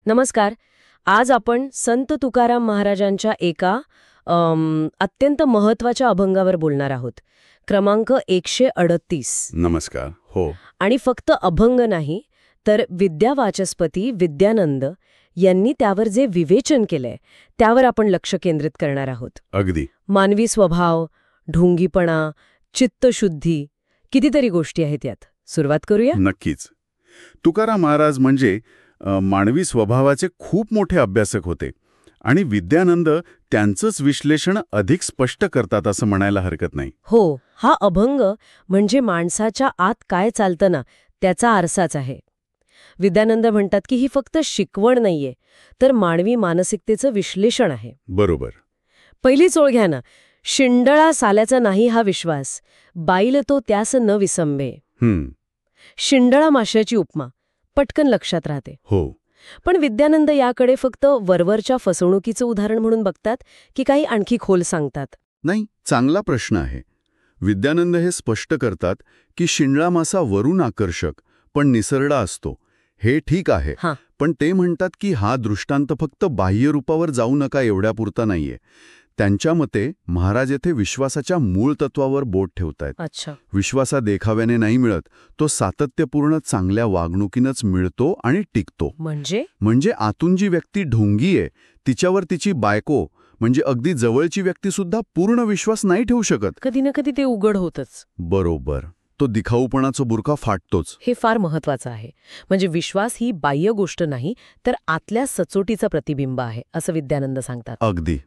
नमस्कार. आज आपण संत तुकाराम महाराजांच्या एका अत्यंत महत्वाच्या अभंगावर बोलणार आहोत. क्रमांक 138. नमस्कार. हो. आणि फक्त अभंग नाही, तर विद्यावाचस्पती विद्यानंद यांनी त्यावर जे विवेचन केलंय त्यावर आपण लक्ष केंद्रित करणार आहोत. अगदी. मानवी स्वभाव, ढोंगीपणा, चित्तशुद्धी, कितीतरी गोष्टी आहेत यात. सुरुवात करूया. नक्कीच. तुकाराम महाराज म्हणजे मानवी स्वभावाचे खूप मोठे अभ्यासक होते आणि विद्यानंद त्यांचंच विश्लेषण अधिक स्पष्ट करतात असं म्हणायला हरकत नाही. हो, हा अभंग म्हणजे माणसाच्या आत काय चालतं ना त्याचा आरसाच आहे. विद्यानंद म्हणतात की ही फक्त शिकवण नाहीये, तर मानवी मानसिकतेचं विश्लेषण आहे. बरोबर. पहिलीच ओळ घ्या ना. शिंडळा साल्याचा नाही हा विश्वास, बाईल तो त्यास न विसंबे. शिंडळा माशाची उपमा पटकन लक्षात राहते. हो. पण विद्यानंद याकडे फक्त वरवरच्या फसवणुकीचं उदाहरण म्हणून बघतात की काही आणखी खोल सांगतात? नाही, चांगला प्रश्न आहे. विद्यानंद हे स्पष्ट करतात की शिंडळा मासा वरून आकर्षक पण निसरडा असतो. हे ठीक आहे. पण ते म्हणतात की हा दृष्टांत फक्त बाह्य रूपावर जाऊ नका एवढ्यापुरता नाहीये. त्यांच्या मते महाराज येथे विश्वासाच्या मूळ तत्वावर बोट ठेवतायत. अच्छा. विश्वासा देखाव्याने नाही मिळत, तो सातत्यपूर्ण चांगल्या वागणुकीनंच मिळतो आणि टिकतो. म्हणजे आतून जी व्यक्ती ढोंगी आहे तिच्यावर तिची बायको म्हणजे अगदी जवळची व्यक्ती सुद्धा पूर्ण विश्वास नाही ठेवू शकत. कधी ना कधी ते उघड होतच. बरोबर. तो दिखाऊपणाचा बुरखा फाटतोच. हे फार महत्वाचं आहे. म्हणजे विश्वास ही बाह्य गोष्ट नाही, तर आतल्या सचोटीचं प्रतिबिंब आहे असं विद्यानंद सांगतात. अगदी.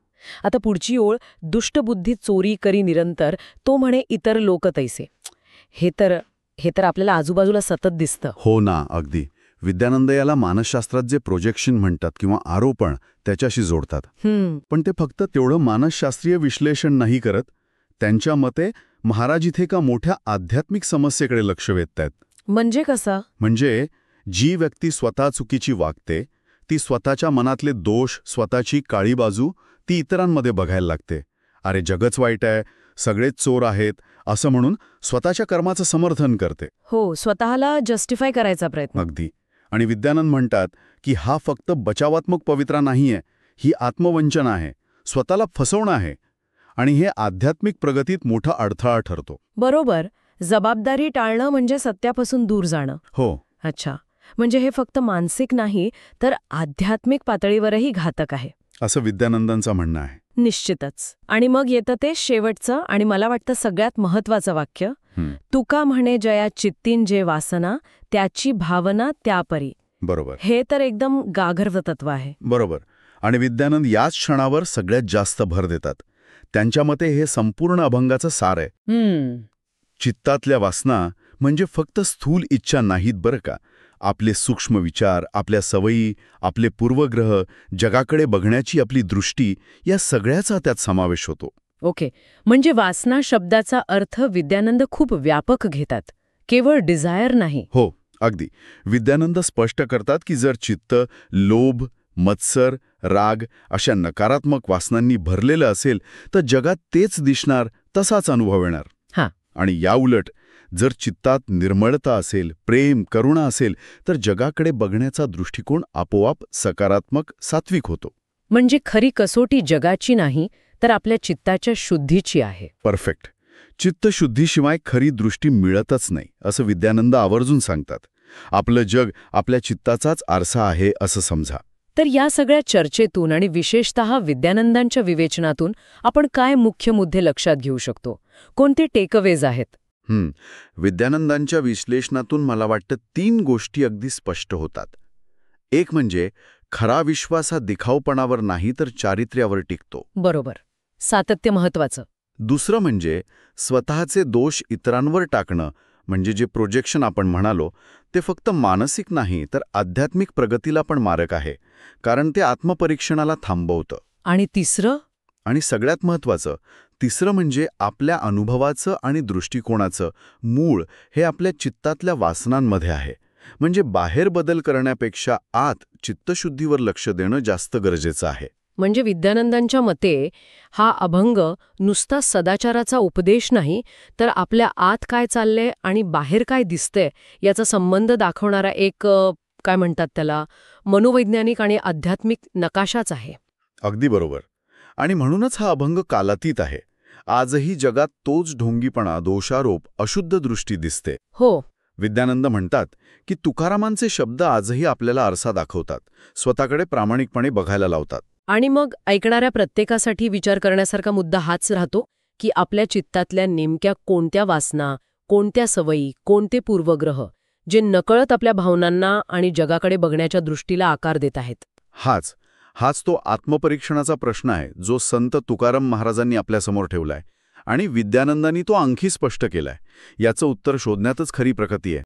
आता पुढची ओळ, दुष्टबुद्धी चोरी करी निरंतर, तो म्हणे इतर लोक तैसे. हे तर आपल्याला आजूबाजूला सतत दिसतं. हो ना, अगदी. विद्यानंद याला मानसशास्त्रात जे प्रोजेक्शन म्हणतात किंवा आरोपण त्याच्याशी जोडतात. पण ते फक्त तेवढं मानसशास्त्रीय विश्लेषण नाही करत. त्यांच्या मते महाराज इथे एका मोठ्या आध्यात्मिक समस्येकडे लक्ष वेधतायत. म्हणजे कसा? म्हणजे जी व्यक्ती स्वतः चुकीची वागते, ती स्वतःच्या मनातले दोष, स्वतःची काळी बाजू ती इतरांमध्ये बघायला लागते. अरे जगच वाईट आहे, सगळेच चोर आहेत असं म्हणून स्वतःच्या कर्माचं समर्थन करते. हो, स्वतःला जस्टिफाय करायचा प्रयत्न. अगदी. आणि विद्यानंद म्हणतात की हा फक्त बचावात्मक पवित्रा नाहीये, ही आत्मवंचना आहे, स्वतःला फसवणं आहे. आणि हे आध्यात्मिक प्रगतीत मोठा अडथळा ठरतो. बरोबर. जबाबदारी टाळणं म्हणजे सत्यापासून दूर जाणं. हो. अच्छा. म्हणजे हे फक्त मानसिक नाही, तर आध्यात्मिक पातळीवरही घातक आहे असं विद्यानंदांचं म्हणणं आहे. निश्चितच. आणि मग येतं ते शेवटचं आणि मला वाटतं सगळ्यात महत्वाचं वाक्य. तुका म्हणे जया चित्तीन जे वासना, त्याची भावना त्यापरी. बरोबर. हे तर एकदम गाघर्व तत्व आहे. बरोबर. आणि विद्यानंद याच क्षणावर सगळ्यात जास्त भर देतात. त्यांच्या मते हे संपूर्ण अभंगाचं सार आहे. चित्तातल्या वासना म्हणजे फक्त स्थूल इच्छा नाहीत बरं का. आपले सूक्ष्म विचार, आपल्या सवयी, आपले पूर्वग्रह, जगाकडे बघण्याची आपली दृष्टी, या सगळ्याचा त्यात समावेश होतो. ओके. म्हणजे वासना शब्दाचा अर्थ विद्यानंद खूप व्यापक घेतात, केवळ डिझायर नाही. हो, अगदी. विद्यानंद स्पष्ट करतात की जर चित्त लोभ, मत्सर, राग अशा नकारात्मक वासनांनी भरलेलं असेल तर जगात तेच दिसणार, तसाच अनुभव येणार. आणि याउलट जर चित्तात निर्मळता असेल, प्रेम, करुणा असेल तर जगाकडे बघण्याचा दृष्टिकोन आपोआप सकारात्मक, सात्विक होतो. म्हणजे खरी कसोटी जगाची नाही, तर आपल्या चित्ताच्या शुद्धीची आहे. परफेक्ट. चित्तशुद्धीशिवाय खरी दृष्टी मिळतच नाही असं विद्यानंद आवर्जून सांगतात. आपलं जग आपल्या चित्ताचाच आरसा आहे असं समजा. तर या सगळ्या चर्चेतून आणि विशेषतः विद्यानंदांच्या विवेचनातून आपण काय मुख्य मुद्दे लक्षात घेऊ शकतो? कोणते टेकअवेज आहेत? विद्यानंदांच्या विश्लेषणातून मला वाटतं 3 गोष्टी अगदी स्पष्ट होतात. एक म्हणजे खरा विश्वास हा दिखाऊपणावर नाही तर चारित्र्यावर टिकतो. बरोबर. सातत्य महत्वाचं. दुसरं म्हणजे स्वतःचे दोष इतरांवर टाकणं, म्हणजे जे प्रोजेक्शन आपण म्हणालो ते फक्त मानसिक नाही तर आध्यात्मिक प्रगतीला पण मारक आहे, कारण ते आत्मपरीक्षणाला थांबवतं. आणि तिसरं? आणि सगळ्यात महत्त्वाचं, तिसरं म्हणजे आपल्या अनुभवाचं आणि दृष्टिकोनाचं मूळ हे आपल्या चित्तातल्या वासनांमध्ये आहे. म्हणजे बाहेर बदल करण्यापेक्षा आत चित्तशुद्धीवर लक्ष देणं जास्त गरजेचं आहे. म्हणजे विद्यानंदांच्या मते हा अभंग नुसता सदाचाराचा उपदेश नाही, तर आपल्या आत काय चाललंय आणि बाहेर काय दिसतंय याचा संबंध दाखवणारा एक काय म्हणतात त्याला, मनोवैज्ञानिक आणि आध्यात्मिक नकाशाच आहे. अगदी बरोबर. आणि म्हणूनच हा अभंग कालातीत आहे. आजही जगात तोच ढोंगीपणा, दोषारोप, अशुद्ध दृष्टी दिसते. हो. विद्यानंद म्हणतात की तुकारामांचे शब्द आजही आपल्याला आरसा दाखवतात, स्वतःकडे प्रामाणिकपणे बघायला लावतात. आणि मग ऐकणाऱ्या प्रत्येकासाठी विचार करण्यासारखा मुद्दा हाच राहतो की आपल्या चित्तातल्या नेमक्या कोणत्या वासना, कोणत्या सवयी, कोणते पूर्वग्रह जे नकळत आपल्या भावनांना आणि जगाकडे बघण्याच्या दृष्टीला आकार देत आहेत. हाच तो आत्मपरीक्षणाचा प्रश्न आहे जो संत तुकाराम महाराजांनी आपल्यासमोर ठेवलाय आणि विद्यानंदांनी तो आणखी स्पष्ट केलाय. याचं उत्तर शोधण्यातच खरी प्रगती आहे.